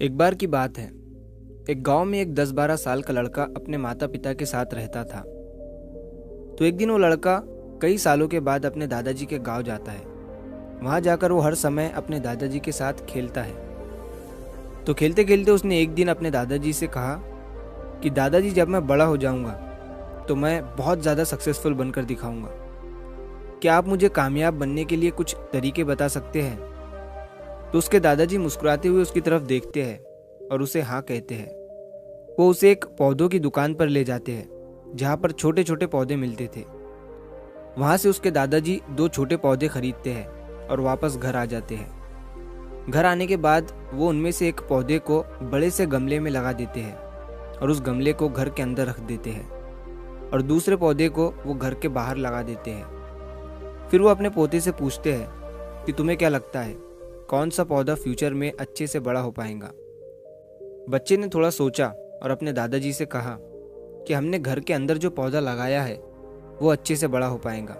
एक बार की बात है। एक गांव में एक 10-12 साल का लड़का अपने माता पिता के साथ रहता था। तो एक दिन वो लड़का कई सालों के बाद अपने दादाजी के गांव जाता है। वहां जाकर वो हर समय अपने दादाजी के साथ खेलता है। तो खेलते खेलते उसने एक दिन अपने दादाजी से कहा कि दादाजी, जब मैं बड़ा हो जाऊंगा तो मैं बहुत ज़्यादा सक्सेसफुल बनकर दिखाऊंगा। क्या आप मुझे कामयाब बनने के लिए कुछ तरीके बता सकते हैं? तो उसके दादाजी मुस्कुराते हुए उसकी तरफ देखते हैं और उसे हाँ कहते हैं। वो उसे एक पौधों की दुकान पर ले जाते हैं जहाँ पर छोटे छोटे पौधे मिलते थे। वहाँ से उसके दादाजी 2 छोटे पौधे खरीदते हैं और वापस घर आ जाते हैं। घर आने के बाद वो उनमें से एक पौधे को बड़े से गमले में लगा देते हैं और उस गमले को घर के अंदर रख देते हैं और दूसरे पौधे को वो घर के बाहर लगा देते हैं। फिर वो अपने पोते से पूछते हैं कि तुम्हें क्या लगता है, कौन सा पौधा फ्यूचर में अच्छे से बड़ा हो पाएगा? बच्चे ने थोड़ा सोचा और अपने दादाजी से कहा कि हमने घर के अंदर जो पौधा लगाया है वो अच्छे से बड़ा हो पाएगा,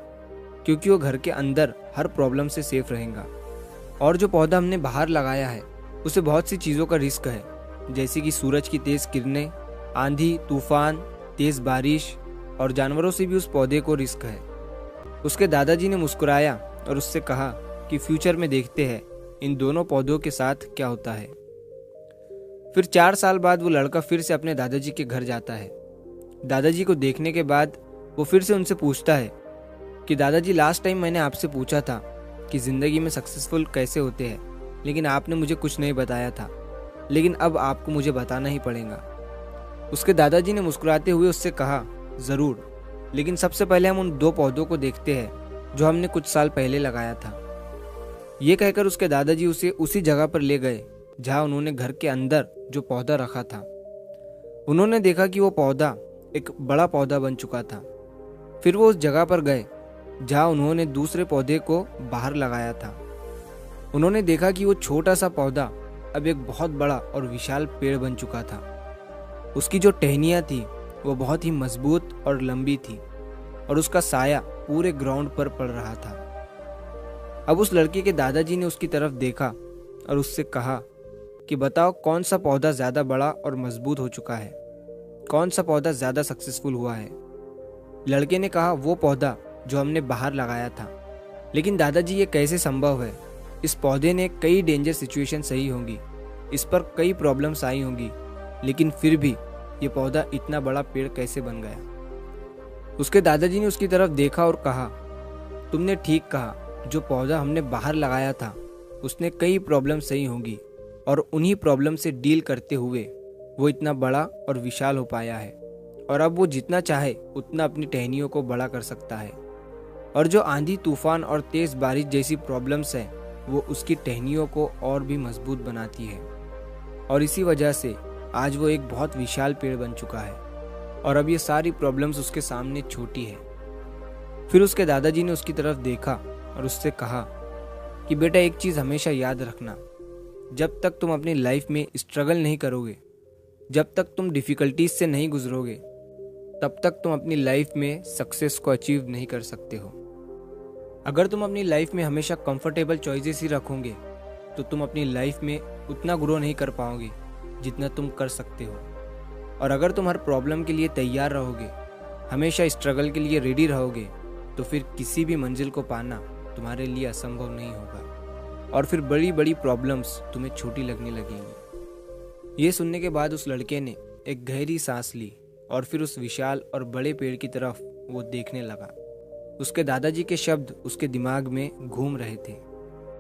क्योंकि वो घर के अंदर हर प्रॉब्लम से सेफ रहेगा। और जो पौधा हमने बाहर लगाया है उसे बहुत सी चीज़ों का रिस्क है, जैसे कि सूरज की तेज़ किरणें, आंधी तूफान, तेज़ बारिश और जानवरों से भी उस पौधे को रिस्क है। उसके दादाजी ने मुस्कुराया और उससे कहा कि फ्यूचर में देखते हैं इन दोनों पौधों के साथ क्या होता है। फिर 4 साल बाद वो लड़का फिर से अपने दादाजी के घर जाता है। दादाजी को देखने के बाद वो फिर से उनसे पूछता है कि दादाजी, लास्ट टाइम मैंने आपसे पूछा था कि ज़िंदगी में सक्सेसफुल कैसे होते हैं, लेकिन आपने मुझे कुछ नहीं बताया था, लेकिन अब आपको मुझे बताना ही पड़ेगा। उसके दादाजी ने मुस्कुराते हुए उससे कहा, ज़रूर, लेकिन सबसे पहले हम उन 2 पौधों को देखते हैं जो हमने कुछ साल पहले लगाया था। ये कहकर उसके दादाजी उसे उसी जगह पर ले गए जहाँ उन्होंने घर के अंदर जो पौधा रखा था। उन्होंने देखा कि वो पौधा एक बड़ा पौधा बन चुका था। फिर वो उस जगह पर गए जहाँ उन्होंने दूसरे पौधे को बाहर लगाया था। उन्होंने देखा कि वो छोटा सा पौधा अब एक बहुत बड़ा और विशाल पेड़ बन चुका था। उसकी जो टहनियाँ थी वो बहुत ही मजबूत और लंबी थी और उसका साया पूरे ग्राउंड पर पड़ रहा था। अब उस लड़के के दादाजी ने उसकी तरफ देखा और उससे कहा कि बताओ, कौन सा पौधा ज़्यादा बड़ा और मजबूत हो चुका है, कौन सा पौधा ज़्यादा सक्सेसफुल हुआ है? लड़के ने कहा, वो पौधा जो हमने बाहर लगाया था। लेकिन दादाजी, ये कैसे संभव है? इस पौधे ने कई डेंजर सिचुएशन सही होंगी, इस पर कई प्रॉब्लम्स आई होंगी, लेकिन फिर भी ये पौधा इतना बड़ा पेड़ कैसे बन गया? उसके दादाजी ने उसकी तरफ देखा और कहा, तुमने ठीक कहा, जो पौधा हमने बाहर लगाया था उसने कई प्रॉब्लम सही होंगी और उन्हीं प्रॉब्लम से डील करते हुए वो इतना बड़ा और विशाल हो पाया है। और अब वो जितना चाहे उतना अपनी टहनियों को बड़ा कर सकता है। और जो आंधी तूफान और तेज़ बारिश जैसी प्रॉब्लम्स हैं वो उसकी टहनियों को और भी मजबूत बनाती है। और इसी वजह से आज वो एक बहुत विशाल पेड़ बन चुका है और अब ये सारी प्रॉब्लम्स उसके सामने छोटी है। फिर उसके दादाजी ने उसकी तरफ देखा और उससे कहा कि बेटा, एक चीज़ हमेशा याद रखना, जब तक तुम अपनी लाइफ में स्ट्रगल नहीं करोगे, जब तक तुम डिफ़िकल्टीज से नहीं गुजरोगे, तब तक तुम अपनी लाइफ में सक्सेस को अचीव नहीं कर सकते हो। अगर तुम अपनी लाइफ में हमेशा कंफर्टेबल चॉइसेस ही रखोगे तो तुम अपनी लाइफ में उतना ग्रो नहीं कर पाओगे जितना तुम कर सकते हो। और अगर तुम हर प्रॉब्लम के लिए तैयार रहोगे, हमेशा स्ट्रगल के लिए रेडी रहोगे, तो फिर किसी भी मंजिल को पाना तुम्हारे लिए असंभव नहीं होगा और फिर बड़ी बड़ी प्रॉब्लम्स तुम्हें छोटी लगने लगेंगी। ये सुनने के बाद उस लड़के ने एक गहरी सांस ली और फिर उस विशाल और बड़े पेड़ की तरफ वो देखने लगा। उसके दादाजी के शब्द उसके दिमाग में घूम रहे थे,